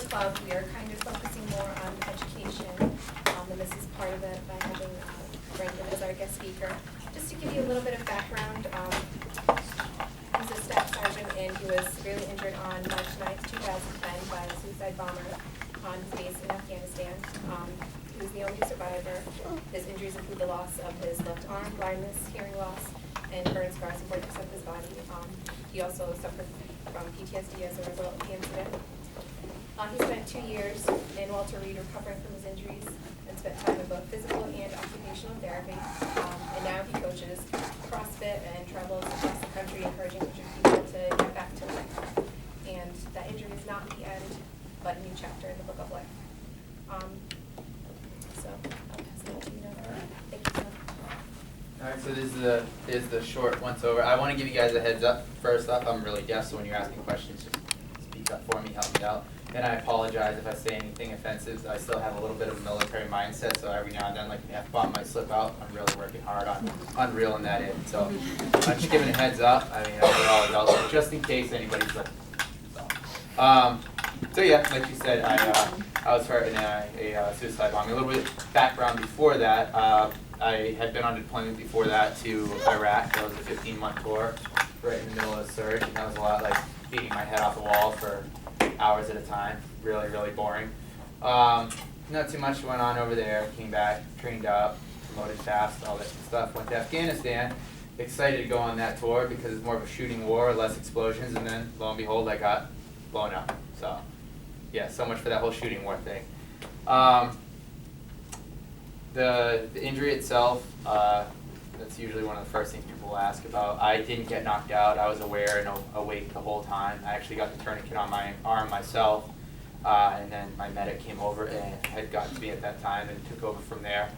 club, we are kind of focusing more on education, and this is part of it by having Rankin as our guest speaker. Just to give you a little bit of background, he's a staff sergeant and he was severely injured on March 9th, 2010 by a suicide bomber on his base in Afghanistan. He was the only survivor. His injuries include the loss of his left arm, blindness, hearing loss, and burn scars in 40% of his body. He also suffered from PTSD as a result of the incident. He spent 2 years in Walter Reed recovering from his injuries and spent time in both physical and occupational therapy. And now he coaches CrossFit and travels across the country encouraging injured people to get back to life. And that injury is not the end, but a new chapter in the book of life. So I'll pass it on to you now. Thank you so much. All right, so this is the short once over. I want to give you guys a heads up. First up, I'm really deaf, so when you're asking questions, just speak up for me, help me out. And I apologize if I say anything offensive. I still have a little bit of a military mindset, so every now and then, like an F-bomb might slip out. I'm really working hard on reeling that in. So I'm just giving a heads up. I mean, we're all adults, but just in case anybody's like, so yeah, like you said, I was hurt in a suicide bombing. A little bit background before that. I had been on deployment before that to Iraq. That was a 15-month tour, right in the middle of the surge, and that was a lot like beating my head off the wall for hours at a time. Really, really boring. Not too much went on over there. Came back, trained up, promoted fast, all that stuff. Went to Afghanistan. Excited to go on that tour because it's more of a shooting war, less explosions, and then lo and behold, I got blown up. So yeah, so much for that whole shooting war thing. The injury itself, that's usually one of the first things people ask about. I didn't get knocked out. I was aware and awake the whole time. I actually got the tourniquet on my arm myself, and then my medic came over and had gotten to me at that time and took over from there.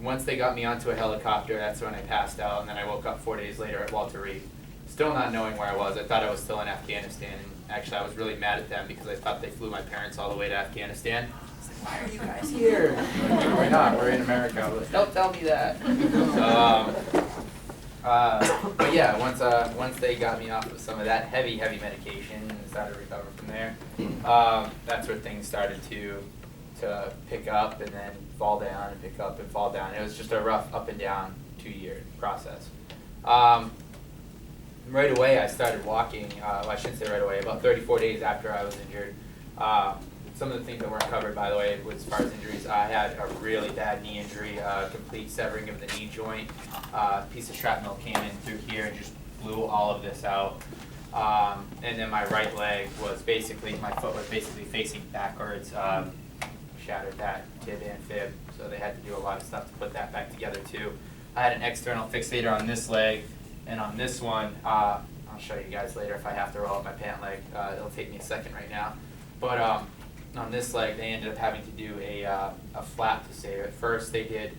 Once they got me onto a helicopter, that's when I passed out, and then I woke up 4 days later at Walter Reed. Still not knowing where I was. I thought I was still in Afghanistan, and actually I was really mad at them because I thought they flew my parents all the way to Afghanistan. Why are you guys here? We're not. We're in America. Like, don't tell me that. But yeah, once they got me off of some of that heavy medication and started to recover from there, that's where things started to pick up and then fall down and pick up and fall down. It was just a rough up and down 2-year process. Right away, I started walking. Well, I shouldn't say right away. About 34 days after I was injured. Some of the things that weren't covered, by the way, as far as injuries, I had a really bad knee injury, complete severing of the knee joint. A piece of shrapnel came in through here and just blew all of this out. And then my right leg was basically, my foot was basically facing backwards, shattered that tib and fib, so they had to do a lot of stuff to put that back together too. I had an external fixator on this leg, and on this one, I'll show you guys later if I have to roll up my pant leg. It'll take me a second right now. But on this leg, they ended up having to do a flap to save it. First, they did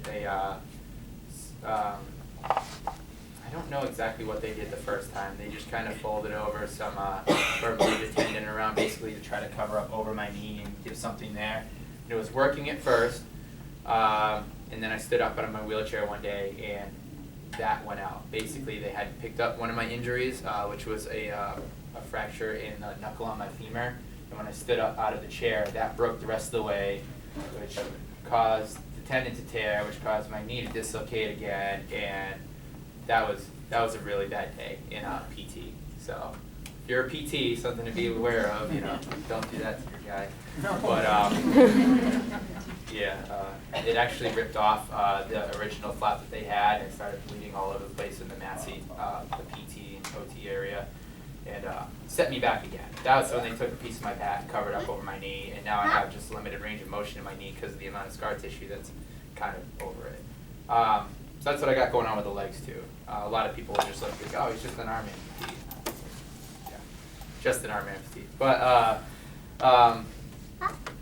I don't know exactly what they did the first time. They just kind of folded over some Bermuda tendon around, basically to try to cover up over my knee and give something there. And it was working at first, and then I stood up out of my wheelchair one day, and that went out. Basically, they had picked up one of my injuries, which was a fracture in the knuckle on my femur. And when I stood up out of the chair, that broke the rest of the way, which caused the tendon to tear, which caused my knee to dislocate again, and that was a really bad day in PT. So if you're a PT, something to be aware of, don't do that to your guy. But it actually ripped off the original flap that they had and started bleeding all over the place in the MASI, the PT and OT area. And set me back again. That was when they took a piece of my back, covered up over my knee, and now I have just limited range of motion in my knee because of the amount of scar tissue that's kind of over it. So that's what I got going on with the legs too. A lot of people will just look like, oh, he's just an arm amputee. Yeah, just an arm amputee. But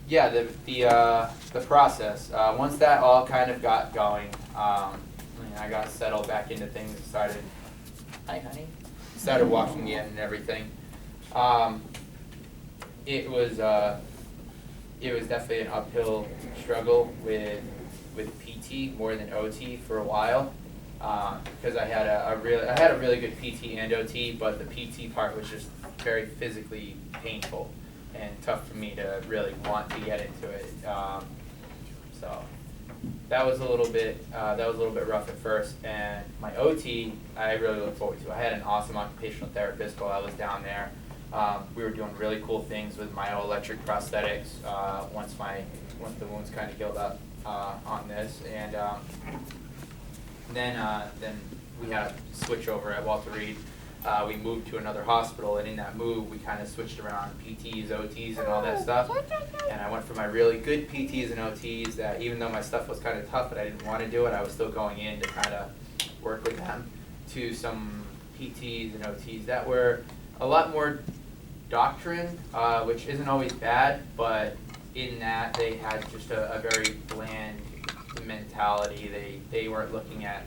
yeah, the process. Once that all kind of got going, I got settled back into things and started. Hi, honey. Started walking again and everything. It was definitely an uphill struggle with PT more than OT for a while, because I had a really good PT and OT, but the PT part was just very physically painful, and tough for me to really want to get into it. So that was a little bit rough at first. And my OT, I really look forward to. I had an awesome occupational therapist while I was down there. We were doing really cool things with myoelectric prosthetics once the wounds kind of healed up on this, and then we had a switch over at Walter Reed. We moved to another hospital, and in that move, we kind of switched around PTs, OTs, and all that stuff. And I went from my really good PTs and OTs that even though my stuff was kind of tough, but I didn't want to do it, I was still going in to kind of work with them, to some PTs and OTs that were a lot more doctrine, which isn't always bad, but in that they had just a very bland mentality. They weren't looking at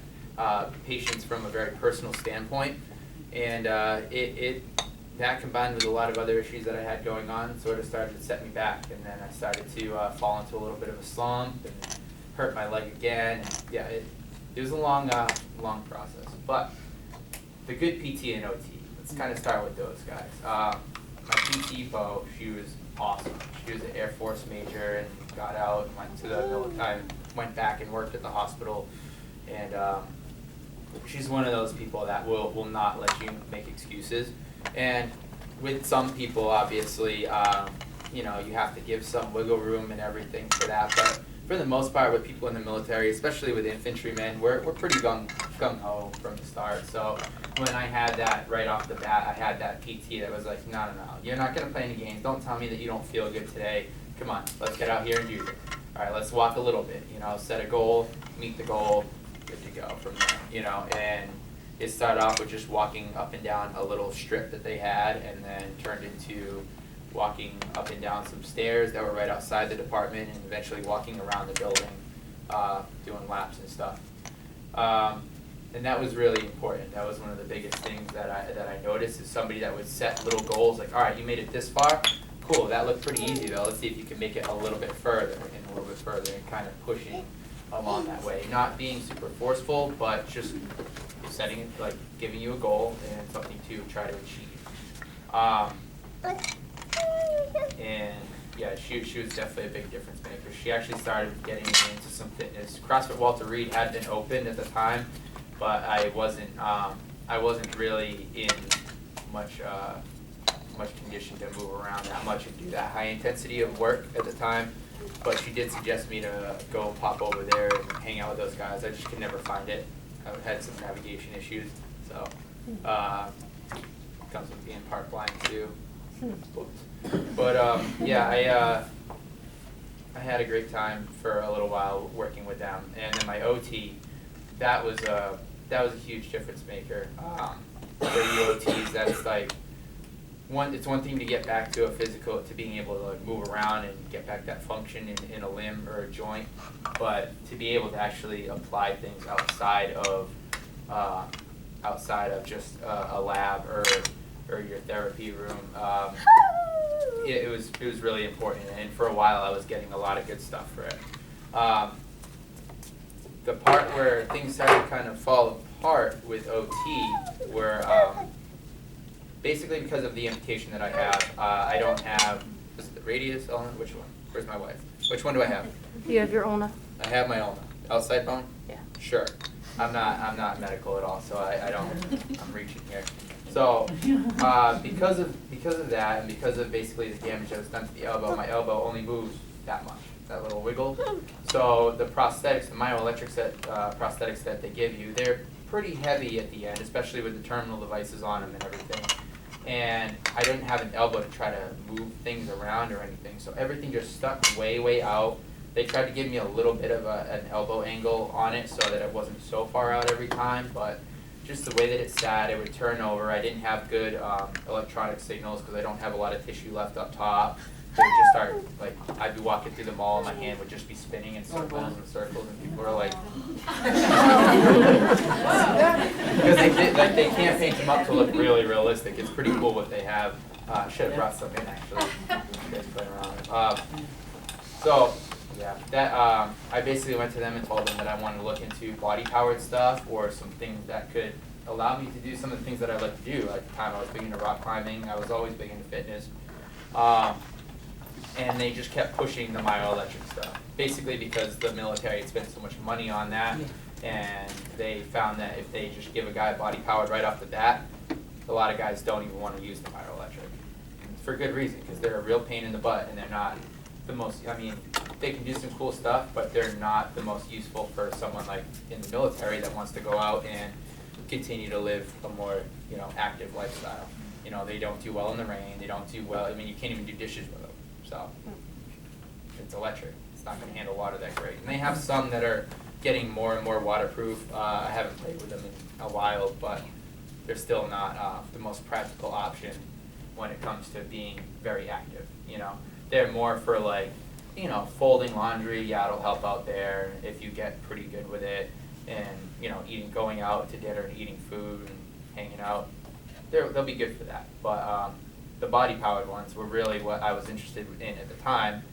patients from a very personal standpoint, and that combined with a lot of other issues that I had going on sort of started to set me back, and then I started to fall into a little bit of a slump and hurt my leg again. And yeah, it was a long process, but the good PT and OT. Let's kind of start with those guys. My PT, Bo, she was awesome. She was an Air Force major and got out and went to the military, went back and worked at the hospital, and she's one of those people that will not let you make excuses. And with some people, obviously, you know, you have to give some wiggle room and everything for that. But for the most part, with people in the military, especially with infantrymen, we're pretty gung-ho from the start. So when I had that right off the bat, I had that PT that was like, no, you're not going to play any games. Don't tell me that you don't feel good today. Come on, let's get out here and do it. All right, let's walk a little bit, you know, set a goal, meet the goal, good to go from there, you know. And it started off with just walking up and down a little strip that they had, and then turned into walking up and down some stairs that were right outside the department, and eventually walking around the building, doing laps and stuff. And that was really important. That was one of the biggest things that I noticed, is somebody that would set little goals, like, all right, you made it this far, cool, that looked pretty easy though, let's see if you can make it a little bit further, and a little bit further, and kind of pushing along that way. Not being super forceful, but just setting it, like giving you a goal and something to try to achieve. And yeah, she was definitely a big difference maker. She actually started getting me into some fitness. CrossFit Walter Reed had been open at the time, but I wasn't really in much condition to move around that much and do that high intensity of work at the time. But she did suggest me to go pop over there and hang out with those guys. I just could never find it. I had some navigation issues, so comes with being part blind too. But yeah, I had a great time for a little while working with them, and then my OT, that was a huge difference maker. For the OTs, that's like it's one thing to get back to a physical, to being able to like move around and get back that function in a limb or a joint, but to be able to actually apply things outside of just a lab or your therapy room. It was really important, and for a while I was getting a lot of good stuff for it. The part where things started to kind of fall apart with OT were basically because of the amputation that I have. I don't have, is it the radius element? Which one? Where's my wife? Which one do I have? You have your ulna. I have my ulna. Outside bone? Yeah. Sure. I'm not medical at all, so I don't, I'm reaching here. So because of that, and because of basically the damage that was done to the elbow, my elbow only moves that much, that little wiggle. So the prosthetics, the myoelectric prosthetics that they give you, they're pretty heavy at the end, especially with the terminal devices on them and everything. And I didn't have an elbow to try to move things around or anything, so everything just stuck way out. They tried to give me a little bit of an elbow angle on it so that it wasn't so far out every time, but just the way that it sat, it would turn over. I didn't have good electronic signals because I don't have a lot of tissue left up top. So it would just start, like, I'd be walking through the mall and my hand would just be spinning in circles and circles, and people are like, because they can't paint them up to look really realistic. It's pretty cool what they have. Should have brought some in actually. You guys play around. So yeah, that I basically went to them and told them that I wanted to look into body-powered stuff or some things that could allow me to do some of the things that I like to do. At the time, I was big into rock climbing. I was always big into fitness. and they just kept pushing the myoelectric stuff. Basically because the military had spent so much money on that, and they found that if they just give a guy body powered right off the bat, a lot of guys don't even want to use the myoelectric. For good reason, because they're a real pain in the butt, and they're not the most, I mean, they can do some cool stuff, but they're not the most useful for someone like in the military that wants to go out and continue to live a more, you know, active lifestyle. You know, they don't do well in the rain, they don't do well, I mean, you can't even do dishes with them, so. It's electric, it's not gonna handle water that great. And they have some that are getting more and more waterproof. I haven't played with them in a while, but they're still not the most practical option when it comes to being very active, you know. They're more for like, you know, folding laundry, yeah, it'll help out there if you get pretty good with it, and, you know, going out to dinner and eating food and hanging out. They'll be good for that. But the body powered ones were really what I was interested in at the time,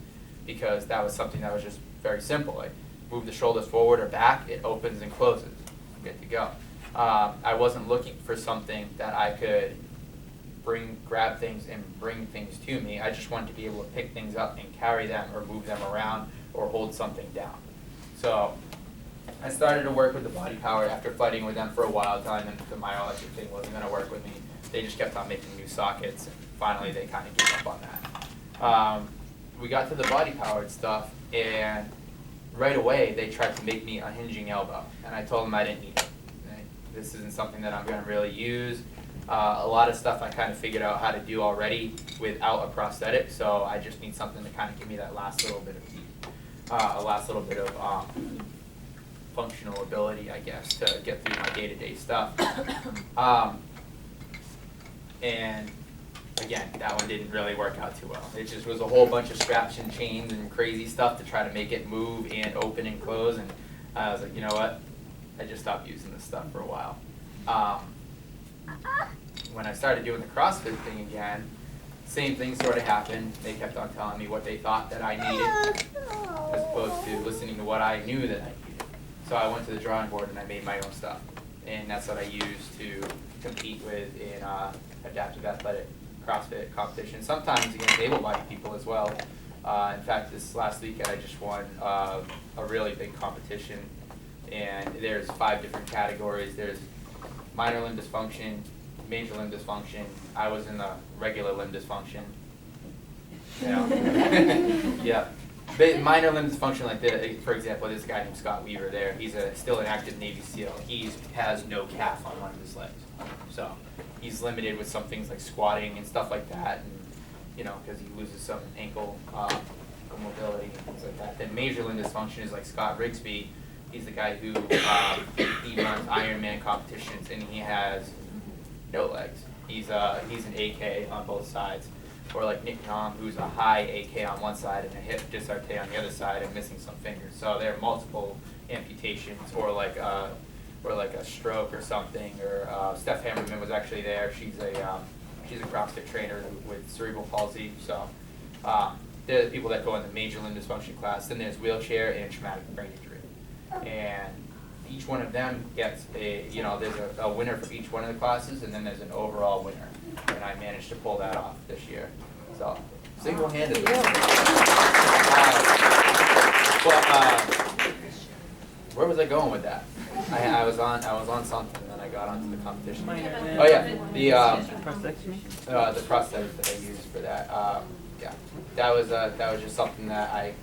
because that was something that was just very simple. Like, move the shoulders forward or back, it opens and closes, good to go. I wasn't looking for something that I could grab things and bring things to me. I just wanted to be able to pick things up and carry them or move them around or hold something down. So I started to work with the body power after fighting with them for a while, telling them the myoelectric thing wasn't going to work with me. They just kept on making new sockets, and finally they kind of gave up on that. We got to the body powered stuff, and right away they tried to make me a hinging elbow, and I told them I didn't need it. This isn't something that I'm going to really use. A lot of stuff I kind of figured out how to do already without a prosthetic, so I just need something to kind of give me that last little bit of heat, a last little bit of functional ability, I guess, to get through my day-to-day stuff. And again, that one didn't really work out too well. It just was a whole bunch of straps and chains and crazy stuff to try to make it move and open and close, and I was like, you know what? I just stopped using this stuff for a while. When I started doing the CrossFit thing again, same thing sort of happened. They kept on telling me what they thought that I needed, as opposed to listening to what I knew that I needed. So I went to the drawing board and I made my own stuff, and that's what I used to compete with in adaptive athletic CrossFit competition, sometimes against able-bodied people as well. In fact, this last weekend I just won a really big competition, and there's 5 different categories. There's minor limb dysfunction, major limb dysfunction. I was in the regular limb dysfunction. You know? Yeah. But minor limb dysfunction, like for example, this guy named Scott Weaver there, he's still an active Navy SEAL. He has no calf on one of his legs. So he's limited with some things like squatting and stuff like that, and, you know, because he loses some ankle mobility and things like that. Then major limb dysfunction is like Scott Rigsby. He's the guy who he runs Ironman competitions, and he has no legs. He's an AK on both sides. Or like Nick Nom, who's a high AK on one side and a hip disarté on the other side and missing some fingers. So there are multiple amputations, or like a stroke or something. Or Steph Hammerman was actually there. She's a CrossFit trainer with cerebral palsy. So they're the people that go in the major limb dysfunction class. Then there's wheelchair and traumatic brain injury. And each one of them gets there's a winner for each one of the classes, and then there's an overall winner. And I managed to pull that off this year. So, single-handedly. Where was I going with that? I was on something, and then I got onto the competition. Oh yeah, the prosthetic that I used for that. Yeah, that was just something that I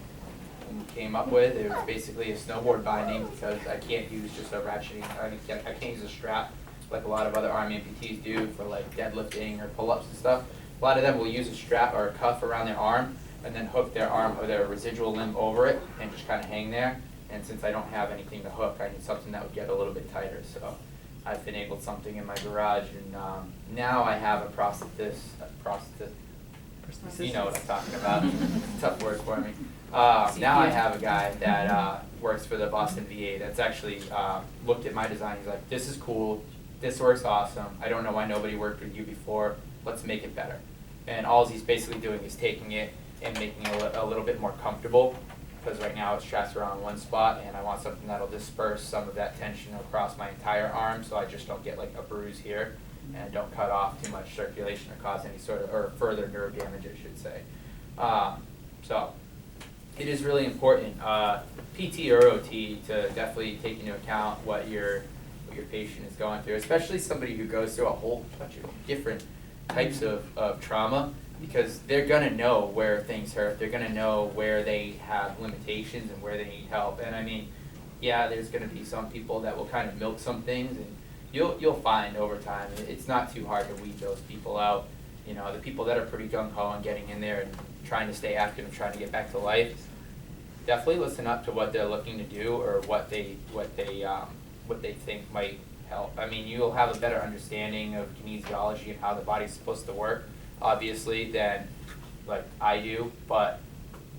came up with. It was basically a snowboard binding, because I can't use just a ratcheting. I can't use a strap like a lot of other arm amputees do for like deadlifting or pull-ups and stuff. A lot of them will use a strap or a cuff around their arm and then hook their arm or their residual limb over it and just kind of hang there. And since I don't have anything to hook, I need something that would get a little bit tighter. So I've finagled something in my garage, and now I have a prosthetist. You know what I'm talking about. Tough word for me. Now I have a guy that works for the Boston VA that's actually looked at my design. He's like, this is cool. This works awesome. I don't know why nobody worked with you before. Let's make it better. And all he's basically doing is taking it and making it a little bit more comfortable, because right now it straps around one spot, and I want something that'll disperse some of that tension across my entire arm, so I just don't get like a bruise here and don't cut off too much circulation or cause any sort of, or further nerve damage, I should say. So it is really important, PT or OT, to definitely take into account what your patient is going through, especially somebody who goes through a whole bunch of different types of trauma, because they're gonna know where things hurt, they're gonna know where they have limitations and where they need help. And I mean, yeah, there's gonna be some people that will kind of milk some things, and you'll find over time, it's not too hard to weed those people out. You know, the people that are pretty gung-ho and getting in there and trying to stay active and trying to get back to life, definitely listen up to what they're looking to do, or what they think might help. I mean, you'll have a better understanding of kinesiology and how the body's supposed to work, obviously, than like I do, but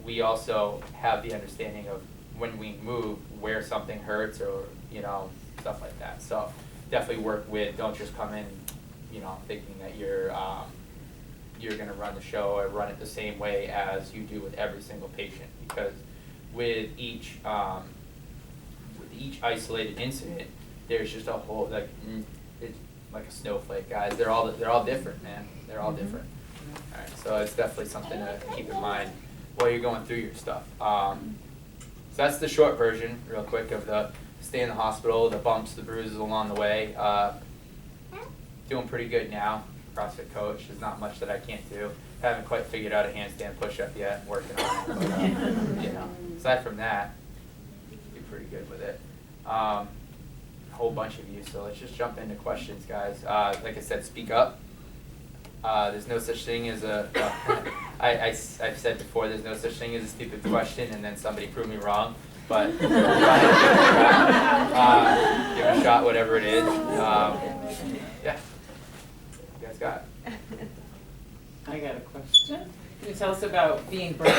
we also have the understanding of when we move, where something hurts, or, you know, stuff like that. So definitely work with, don't just come in, you know, thinking that you're gonna run the show or run it the same way as you do with every single patient, because with each isolated incident, there's just a whole, like, it's like a snowflake, guys. They're all different, man. They're all different. All right, so it's definitely something to keep in mind while you're going through your stuff. So that's the short version, real quick, of the stay in the hospital, the bumps, the bruises along the way. Doing pretty good now. CrossFit coach. There's not much that I can't do. Haven't quite figured out a handstand push-up yet. I'm working on it. But, you know, aside from that, do pretty good with it. A whole bunch of you. So let's just jump into questions, guys. Like I said, speak up. There's no such thing as I've said before, there's no such thing as a stupid question and then somebody prove me wrong. But give it a shot, whatever it is. Yeah. You guys got it. I got a question. Can you tell us about being burned?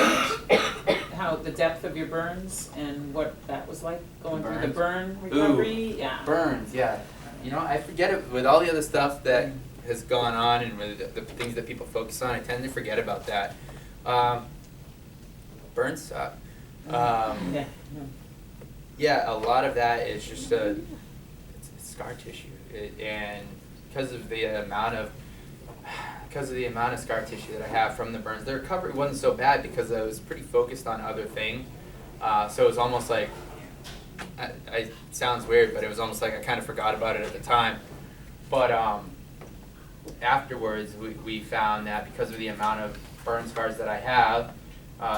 How the depth of your burns and what that was like going through the burn recovery? Ooh, yeah. Burns, yeah. You know, I forget it with all the other stuff that has gone on and with the things that people focus on. I tend to forget about that. Burns suck. Yeah, a lot of that is just it's scar tissue, and because of the amount of scar tissue that I have from the burns, the recovery wasn't so bad because I was pretty focused on other things. So it was almost like, it sounds weird, but it was almost like I kind of forgot about it at the time. But afterwards, we found that because of the amount of burn scars that I have,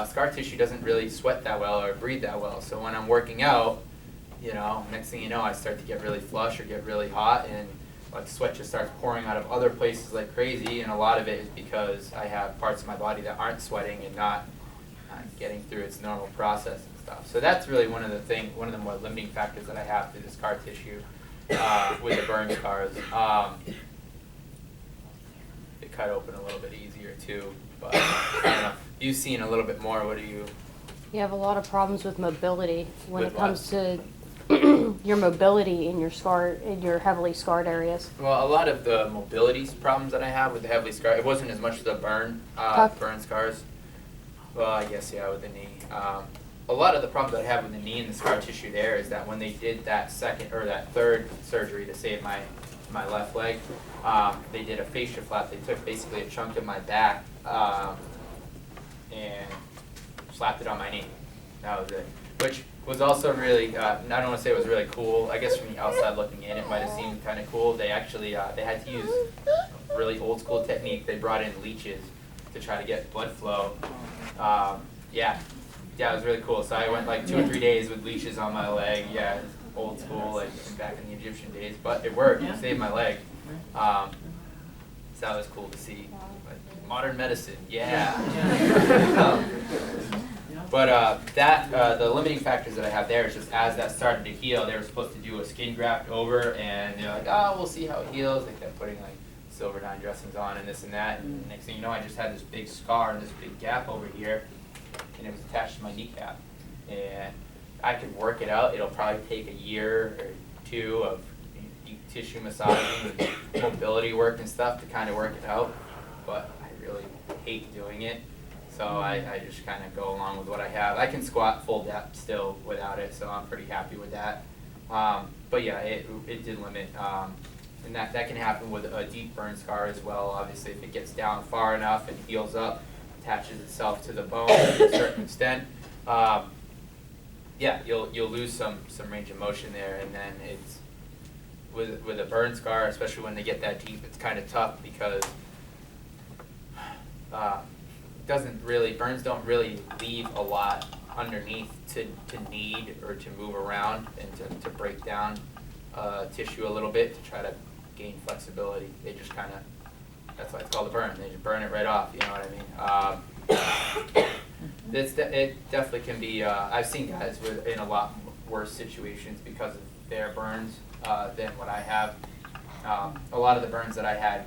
scar tissue doesn't really sweat that well or breathe that well. So when I'm working out, you know, next thing you know, I start to get really flush or get really hot, and like sweat just starts pouring out of other places like crazy. And a lot of it is because I have parts of my body that aren't sweating and not getting through its normal process and stuff. So that's really one of the more limiting factors that I have through the scar tissue with the burn scars. It cut open a little bit easier too, but I don't know. You've seen a little bit more. What do you? You have a lot of problems with mobility when With it comes to your mobility in your heavily scarred areas. Well, a lot of the mobility problems that I have with the heavily scar, it wasn't as much the burn scars. Well, I guess, yeah, with the knee. A lot of the problems that I have with the knee and the scar tissue there is that when they did that third surgery to save my left leg, they did a fascia flap. They took basically a chunk of my back and slapped it on my knee. That was it. Which was also really, I don't want to say it was really cool. I guess from the outside looking in, it might have seemed kind of cool. They actually, they had to use a really old school technique. They brought in leeches to try to get blood flow. Yeah, it was really cool. So I went like 2 or 3 days with leeches on my leg. Yeah, it was old school, like back in the Egyptian days. But it worked. It saved my leg. So that was cool to see. Like, modern medicine, yeah. But the limiting factors that I have there is just as that started to heal, they were supposed to do a skin graft over, and they're like, oh, we'll see how it heals. They kept putting like Silverdine dressings on and this and that, and next thing you know, I just had this big scar and this big gap over here, and it was attached to my kneecap. And I could work it out. It'll probably take a year or 2 of deep tissue massaging and mobility work and stuff to kind of work it out, but I really hate doing it. So I just kind of go along with what I have. I can squat full depth still without it, so I'm pretty happy with that. But yeah, it did limit, and that can happen with a deep burn scar as well. Obviously, if it gets down far enough and heals up, attaches itself to the bone to a certain extent. Yeah, you'll lose some range of motion there, and then it's with a burn scar, especially when they get that deep, it's kind of tough because burns don't really leave a lot underneath to knead or to move around and to break down tissue a little bit to try to gain flexibility. They just kind of, that's why it's called a burn. They just burn it right off, you know what I mean? It definitely can be, I've seen guys in a lot worse situations because of their burns than what I have. A lot of the burns that I had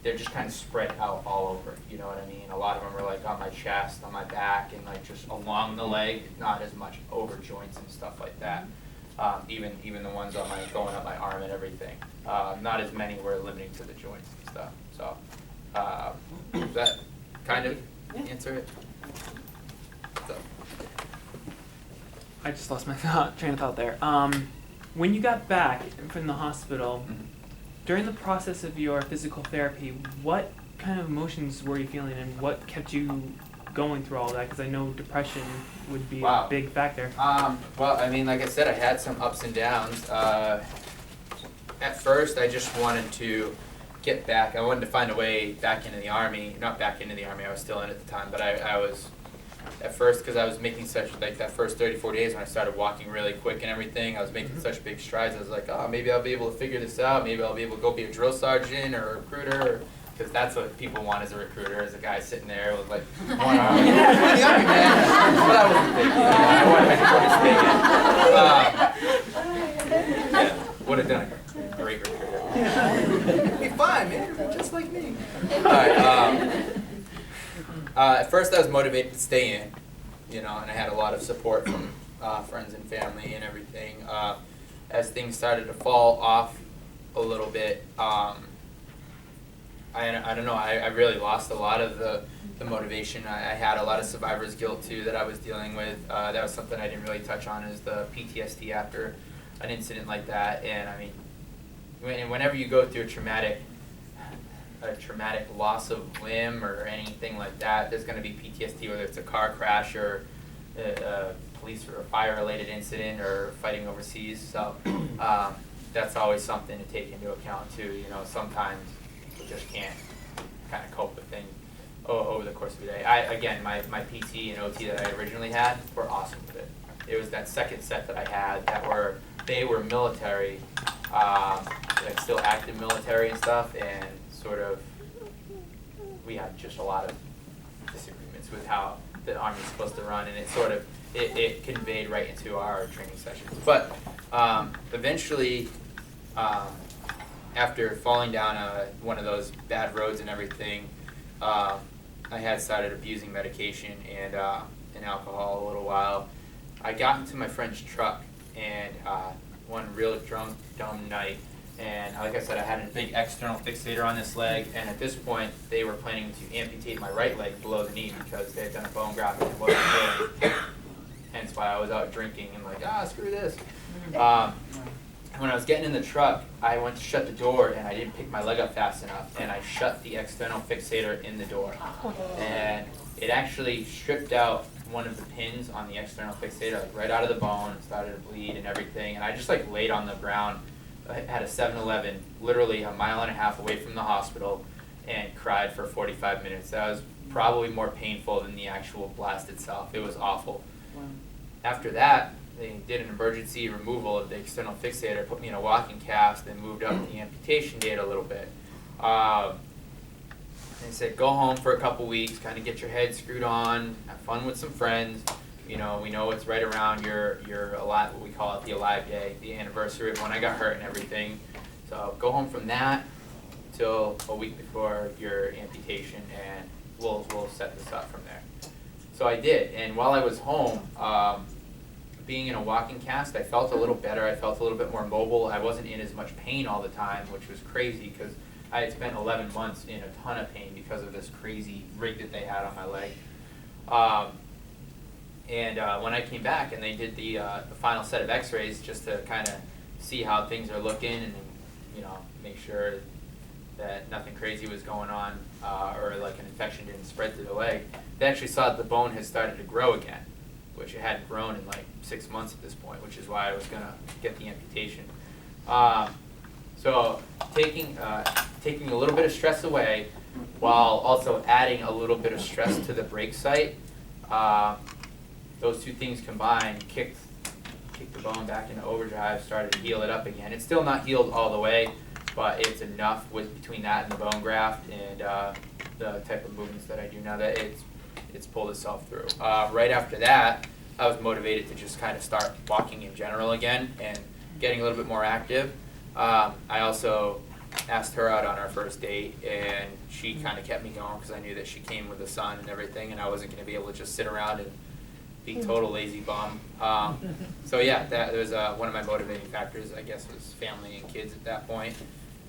they're just kind of spread out all over, you know what I mean? A lot of them are like on my chest, on my back, and like just along the leg, not as much over joints and stuff like that. Even the ones on going up my arm and everything. Not as many were limiting to the joints and stuff. So, does that kind of answer it? So. I just lost my train of thought there. When you got back from the hospital, during the process of your physical therapy, what kind of emotions were you feeling, and what kept you going through all that? Because I know depression would be a big factor. Well, I mean, like I said, I had some ups and downs. At first, I just wanted to get back. I wanted to find a way back into the Army. Not back into the Army, I was still in at the time, but I was, at first, because I was making such, like that first 34 days when I started walking really quick and everything, I was making such big strides. I was like, oh, maybe I'll be able to figure this out. Maybe I'll be able to go be a drill sergeant or a recruiter. Because that's what people want as a recruiter, as a guy sitting there with like one arm. Yeah, the Army, man. That's what I was thinking. Yeah, would have done a great recruiter. Be fine, man. You're just like me. All right. At first, I was motivated to stay in, you know, and I had a lot of support from friends and family and everything. As things started to fall off a little bit, I don't know, I really lost a lot of the motivation. I had a lot of survivor's guilt too that I was dealing with. That was something I didn't really touch on, is the PTSD after an incident like that. And I mean, whenever you go through a traumatic loss of limb or anything like that, there's going to be PTSD, whether it's a car crash or a police or a fire-related incident or fighting overseas. So that's always something to take into account too. You know, sometimes you just can't kind of cope with things over the course of the day. Again, my PT and OT that I originally had were awesome with it. It was that second set that I had they were military, like still active military and stuff, and sort of we had just a lot of disagreements with how the Army's supposed to run, and it conveyed right into our training sessions. But eventually, after falling down one of those bad roads and everything, I had started abusing medication and alcohol a little while. I got into my friend's truck, and one real drunk, dumb night, and like I said, I had a big external fixator on this leg, and at this point, they were planning to amputate my right leg below the knee because they had done a bone graft and it wasn't healing. Hence why I was out drinking and like, screw this. When I was getting in the truck, I went to shut the door and I didn't pick my leg up fast enough, and I shut the external fixator in the door. And it actually stripped out one of the pins on the external fixator, like right out of the bone, and started to bleed and everything. And I just like laid on the ground. I had a 7-Eleven literally a mile and a half away from the hospital and cried for 45 minutes. That was probably more painful than the actual blast itself. It was awful. Wow. After that, they did an emergency removal of the external fixator, put me in a walking cast, and moved up the amputation date a little bit. They said, go home for a couple weeks, kind of get your head screwed on, have fun with some friends. You know, we know it's right around your alive, what we call it, the Alive Day, the anniversary of when I got hurt and everything. So go home from that till a week before your amputation, and we'll set this up from there. So I did, and while I was home, being in a walking cast, I felt a little better. I felt a little bit more mobile. I wasn't in as much pain all the time, which was crazy because I had spent 11 months in a ton of pain because of this crazy rig that they had on my leg. When I came back and they did the final set of x-rays just to kind of see how things are looking and, you know, make sure that nothing crazy was going on, or like an infection didn't spread to the leg. They actually saw that the bone had started to grow again, which it hadn't grown in like 6 months at this point, which is why I was gonna get the amputation. So taking a little bit of stress away, while also adding a little bit of stress to the break site, those two things combined kicked the bone back into overdrive, started to heal it up again. It's still not healed all the way, but it's enough between that and the bone graft and the type of movements that I do now that it's pulled itself through. Right after that, I was motivated to just kind of start walking in general again and getting a little bit more active. I also asked her out on our first date, and she kind of kept me going because I knew that she came with a son and everything, and I wasn't going to be able to just sit around and be total lazy bum. So yeah, that was one of my motivating factors, I guess, was family and kids at that point.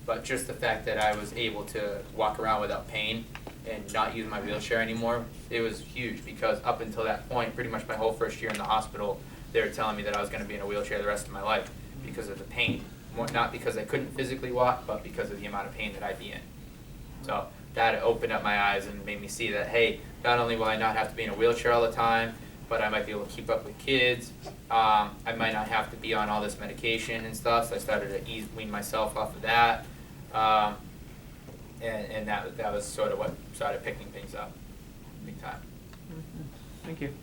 But just the fact that I was able to walk around without pain and not use my wheelchair anymore, it was huge, because up until that point, pretty much my whole first year in the hospital, they were telling me that I was going to be in a wheelchair the rest of my life because of the pain. Not because I couldn't physically walk, but because of the amount of pain that I'd be in. So that opened up my eyes and made me see that, hey, not only will I not have to be in a wheelchair all the time, but I might be able to keep up with kids. I might not have to be on all this medication and stuff, so I started to wean myself off of that. And that was sort of what started picking things up big time. Thank you.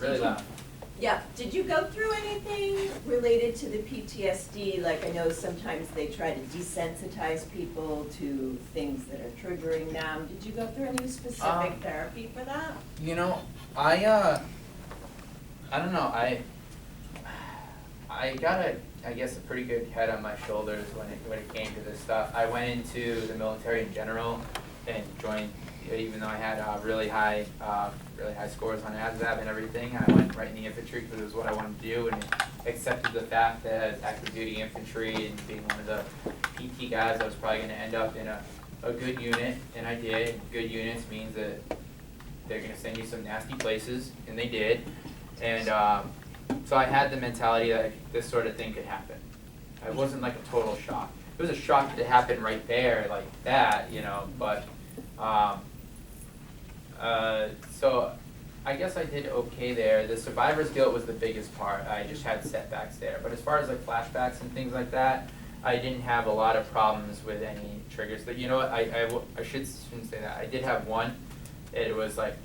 Really loud. Yeah, did you go through anything related to the PTSD? Like, I know sometimes they try to desensitize people to things that are triggering them. Did you go through any specific therapy for that? You know, I don't know, I got I guess a pretty good head on my shoulders when it came to this stuff. I went into the military in general and joined, even though I had really high scores on ASVAB and everything. I went right in the infantry because it was what I wanted to do, and accepted the fact that as active duty infantry and being one of the PT guys, I was probably going to end up in a good unit, and I did. Good units means that they're going to send you some nasty places, and they did. And so I had the mentality that this sort of thing could happen. It wasn't like a total shock. It was a shock that it happened right there like that, you know, but so I guess I did okay there. The survivor's guilt was the biggest part. I just had setbacks there. But as far as like flashbacks and things like that, I didn't have a lot of problems with any triggers. But you know what, I shouldn't say that. I did have one. It was like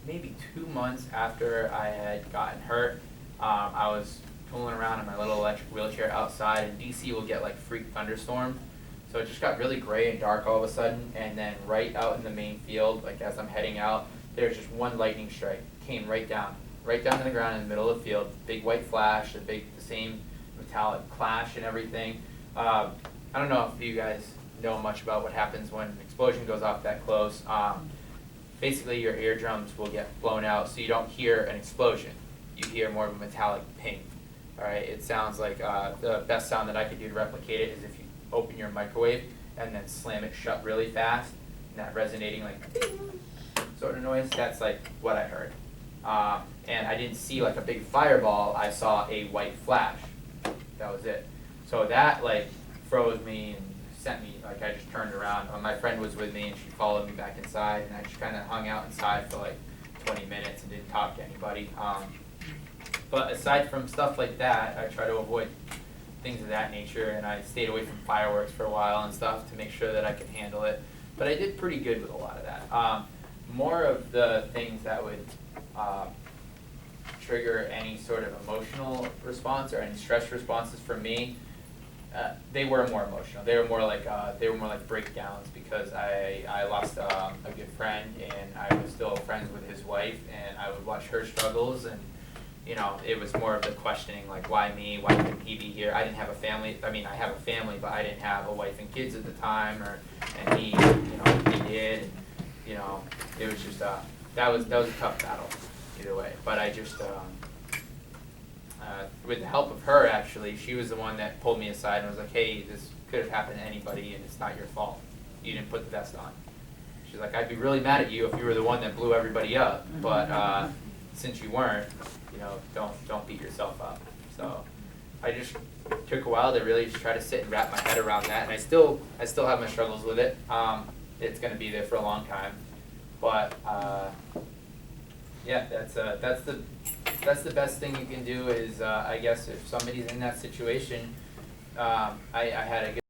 maybe 2 months after I had gotten hurt. I was tooling around in my little electric wheelchair outside, and DC will get like freak thunderstorm. So it just got really gray and dark all of a sudden, and then right out in the main field, like as I'm heading out, there's just one lightning strike, came right down to the ground in the middle of the field, big white flash, the same metallic clash and everything. I don't know if you guys know much about what happens when an explosion goes off that close. Basically your eardrums will get blown out, so you don't hear an explosion. You hear more of a metallic ping. All right, it sounds like the best sound that I could do to replicate it is if you open your microwave and then slam it shut really fast, and that resonating like ding sort of noise, that's like what I heard. And I didn't see like a big fireball, I saw a white flash. That was it. So that like froze me and sent me, like I just turned around. My friend was with me and she followed me back inside, and I just kind of hung out inside for like 20 minutes and didn't talk to anybody. But aside from stuff like that, I try to avoid things of that nature, and I stayed away from fireworks for a while and stuff to make sure that I could handle it. But I did pretty good with a lot of that. More of the things that would trigger any sort of emotional response or any stress responses for me, they were more emotional. They were more like breakdowns, because I lost a good friend, and I was still friends with his wife, and I would watch her struggles, and you know, it was more of the questioning, like, why me? Why couldn't he be here? I didn't have a family. I mean, I have a family, but I didn't have a wife and kids at the time, and he, you know, he did. And, you know, it was just that was a tough battle, either way. But I just, with the help of her, actually, she was the one that pulled me aside and was like, hey, this could have happened to anybody, and it's not your fault. You didn't put the vest on. She's like, I'd be really mad at you if you were the one that blew everybody up, but since you weren't, you know, don't beat yourself up. So I just took a while to really just try to sit and wrap my head around that, and I still have my struggles with it. It's gonna be there for a long time, but yeah, that's the best thing you can do is I guess if somebody's in that situation, I had a good